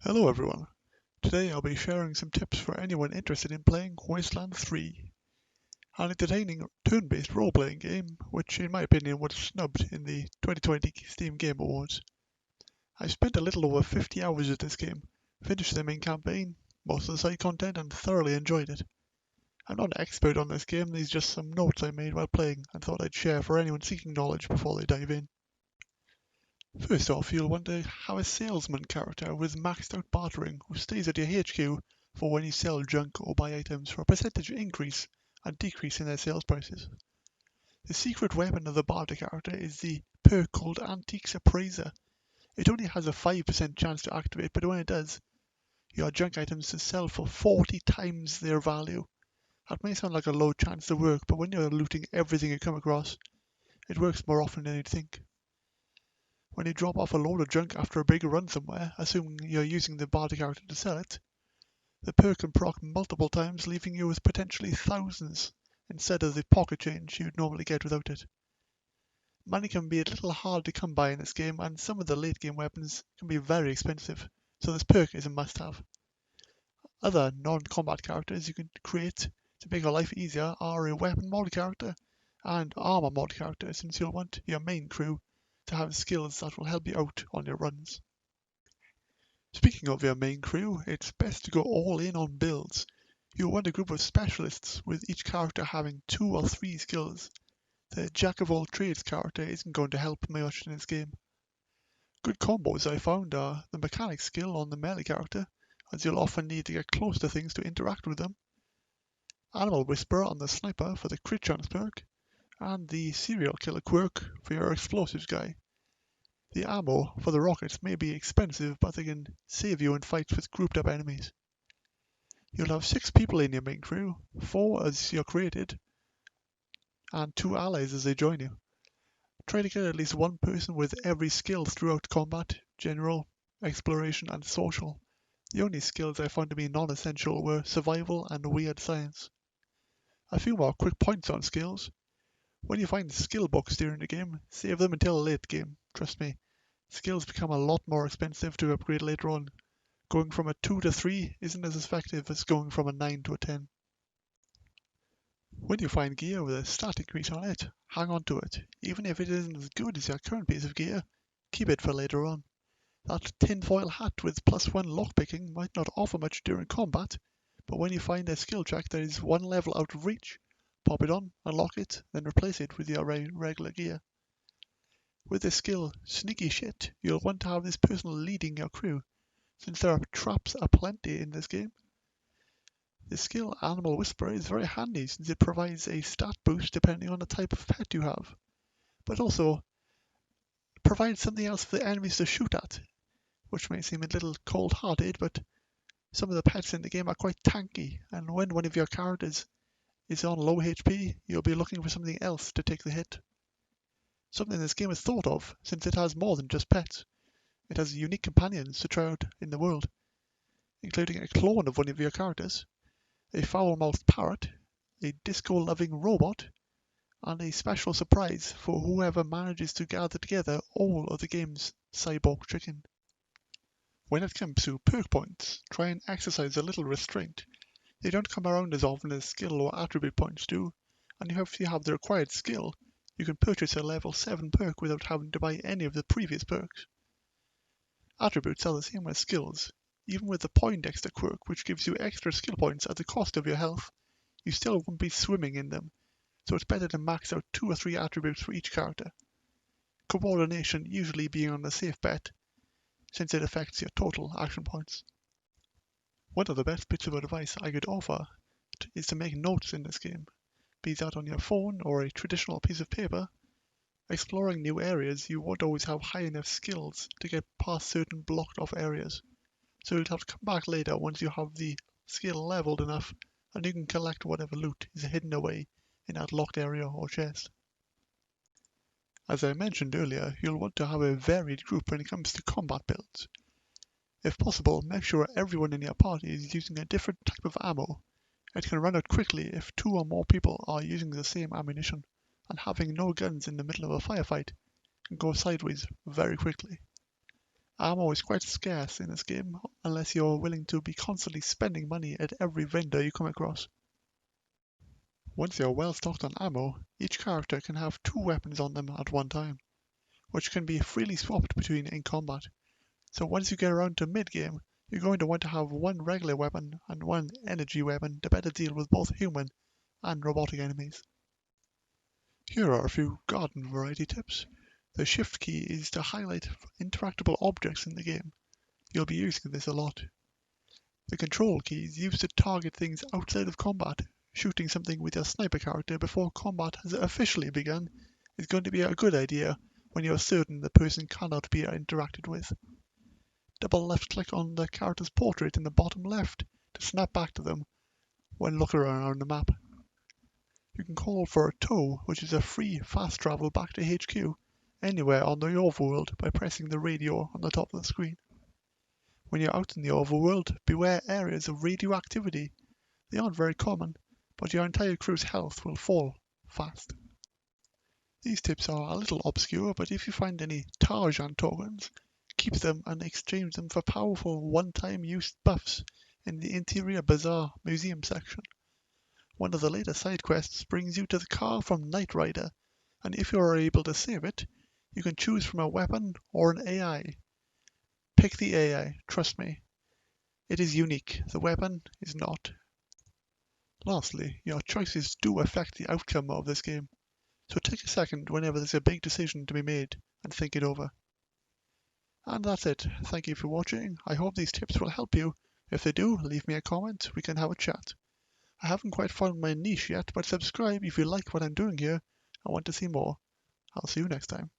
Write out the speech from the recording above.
Hello everyone. Today I'll be sharing some tips for anyone interested in playing Wasteland 3, an entertaining turn-based role-playing game which in my opinion was snubbed in the 2020 Steam Game Awards. I spent a little over 50 hours with this game, finished the main campaign, most of the side content and thoroughly enjoyed it. I'm not an expert on this game, these are just some notes I made while playing and thought I'd share for anyone seeking knowledge before they dive in. First off, you'll want to have a salesman character with maxed out bartering who stays at your HQ for when you sell junk or buy items for a percentage increase and decrease in their sales prices. The secret weapon of the barter character is the perk called Antiques Appraiser. It only has a 5% chance to activate, but when it does, your junk items to sell for 40 times their value. That may sound like a low chance to work, but when you're looting everything you come across, it works more often than you'd think. When you drop off a load of junk after a big run somewhere, assuming you're using the barter character to sell it, the perk can proc multiple times, leaving you with potentially thousands instead of the pocket change you'd normally get without it. Money can be a little hard to come by in this game, and some of the late game weapons can be very expensive, so this perk is a must-have. Other non-combat characters you can create to make your life easier are a weapon mod character and armor mod character, since you'll want your main crew to have skills that will help you out on your runs. Speaking of your main crew, it's best to go all in on builds. You'll want a group of specialists with each character having 2 or 3 skills. The jack of all trades character isn't going to help much in this game. Good combos I found are the mechanic skill on the melee character, as you'll often need to get close to things to interact with them, Animal Whisper on the sniper for the crit chance perk, and the serial killer quirk for your explosives guy. The ammo for the rockets may be expensive, but they can save you in fights with grouped up enemies. You'll have 6 people in your main crew, 4 as you're created, and 2 allies as they join you. Try to get at least 1 person with every skill throughout combat, general, exploration and social. The only skills I found to be non-essential were survival and weird science. A few more quick points on skills. When you find skill books during the game, save them until late game, trust me. Skills become a lot more expensive to upgrade later on. Going from a 2 to 3 isn't as effective as going from a 9 to a 10. When you find gear with a stat increase on it, hang on to it. Even if it isn't as good as your current piece of gear, keep it for later on. That tinfoil hat with +1 lockpicking might not offer much during combat, but when you find a skill track that is 1 level out of reach, pop it on, unlock it, then replace it with your regular gear. With the skill Sneaky Shit, you'll want to have this person leading your crew, since there are traps aplenty in this game. The skill Animal Whisper is very handy since it provides a stat boost depending on the type of pet you have, but also provides something else for the enemies to shoot at, which may seem a little cold-hearted, but some of the pets in the game are quite tanky, and when one of your characters is on low HP, you'll be looking for something else to take the hit. Something this game has thought of, since it has more than just pets. It has unique companions to try out in the world, including a clone of one of your characters, a foul-mouthed parrot, a disco-loving robot, and a special surprise for whoever manages to gather together all of the game's cyborg chicken. When it comes to perk points, try and exercise a little restraint. They don't come around as often as skill or attribute points do, and if you have the required skill, you can purchase a level 7 perk without having to buy any of the previous perks. Attributes are the same as skills. Even with the Poindexter quirk, which gives you extra skill points at the cost of your health, you still won't be swimming in them, so it's better to max out 2 or 3 attributes for each character. Coordination usually being on the safe bet, since it affects your total action points. One of the best bits of advice I could offer is to make notes in this game, be that on your phone or a traditional piece of paper. Exploring new areas, you won't always have high enough skills to get past certain blocked off areas, so you'll have to come back later once you have the skill leveled enough and you can collect whatever loot is hidden away in that locked area or chest. As I mentioned earlier, you'll want to have a varied group when it comes to combat builds. If possible, make sure everyone in your party is using a different type of ammo. It can run out quickly if 2 or more people are using the same ammunition, and having no guns in the middle of a firefight can go sideways very quickly. Ammo is quite scarce in this game, unless you're willing to be constantly spending money at every vendor you come across. Once you're well stocked on ammo, each character can have 2 weapons on them at one time, which can be freely swapped between in combat. So once you get around to mid-game, you're going to want to have one regular weapon and one energy weapon to better deal with both human and robotic enemies. Here are a few garden variety tips. The shift key is to highlight interactable objects in the game. You'll be using this a lot. The control key is used to target things outside of combat. Shooting something with your sniper character before combat has officially begun is going to be a good idea when you're certain the person cannot be interacted with. Double left click on the character's portrait in the bottom left to snap back to them when looking around the map. You can call for a tow, which is a free fast travel back to HQ anywhere on the overworld by pressing the radio on the top of the screen. When you're out in the overworld, beware areas of radioactivity. They aren't very common, but your entire crew's health will fall fast. These tips are a little obscure, but if you find any Tarzan tokens, keep them and exchange them for powerful one-time use buffs in the Interior Bazaar Museum section. One of the later side quests brings you to the car from Knight Rider, and if you are able to save it, you can choose from a weapon or an AI. Pick the AI, trust me. It is unique, the weapon is not. Lastly, your choices do affect the outcome of this game, so take a second whenever there's a big decision to be made and think it over. And that's it. Thank you for watching. I hope these tips will help you. If they do, leave me a comment, we can have a chat. I haven't quite found my niche yet, but subscribe if you like what I'm doing here and want to see more. I'll see you next time.